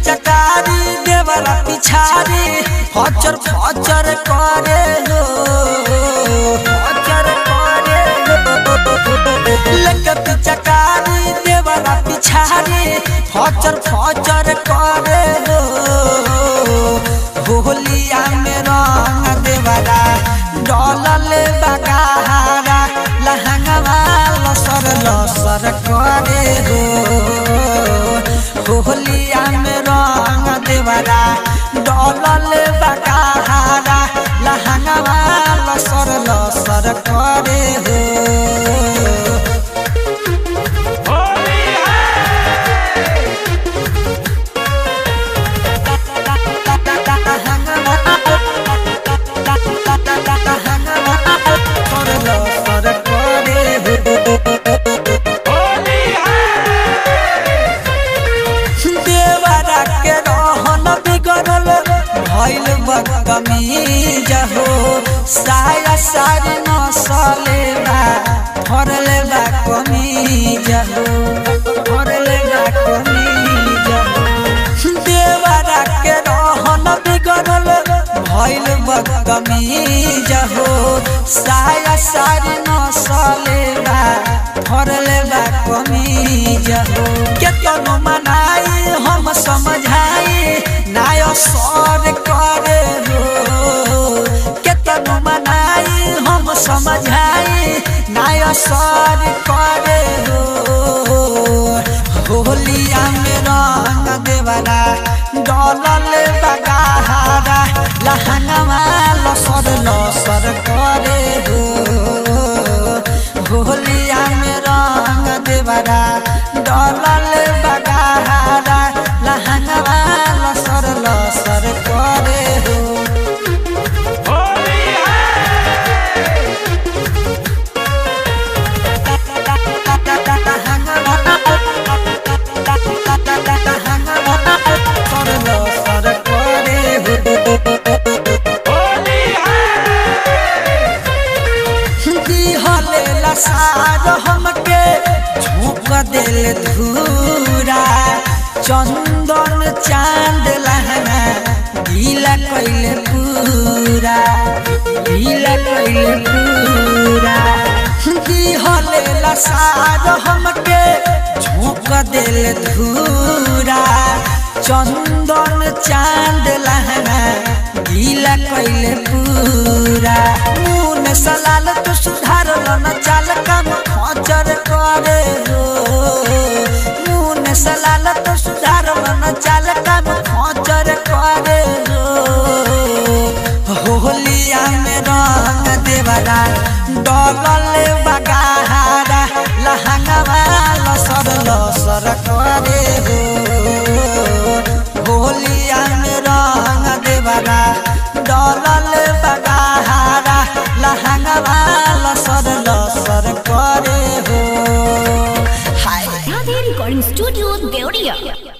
पिचकारी देवरा पिछारी हचर फचर करे हो हचर करे लेके पिचकारी देवरा पिछारी हचर फचर करे हो होलिया में रंग देवरा डलल बगाहारा लहंगवा लसर लसर करे हो होलिया में रंग देवरा डलल बगाहारा लहंगवा लसर लसर करे हो कमीज हो साया सारी नसले बा फरले बा कमीज हो फरले बा कमीज हो देवरा के रहन बिगड़ल भइल बा कमीज हो साया सारी नसले बा फरले बा कमीज हो केतनो मनाई हम समझाई नाय सर करे केतनो मनाई हम समझाई नाय सर करे होलिया में रंग देवरा डलल बगाहारा लहंगवा लसर लसर करे होलिया में रंग देवरा डलल बगाहारा लहंगवा लसर लसर करे हो सार हमके झोंक दिल धूरा चंदन चांद लहना गीला कैले पूरा गीला कैले पूरा दिहले सार हमके झोंक दिल धूरा चंदन चांद लहना गीला कैले पूरा मुन सलाल तो सुधार न चाल काम खचर करे मुन सलाल तो सुधार न चाल काम खचर करे होलिया में रंग देवरा डलल बगाहारा लहंगवा लसर लसर करे होलिया में रंग देवरा डलल बगाहारा लहंगवा लसर लसर करे हो। Radhe Recording Studio, Deoria.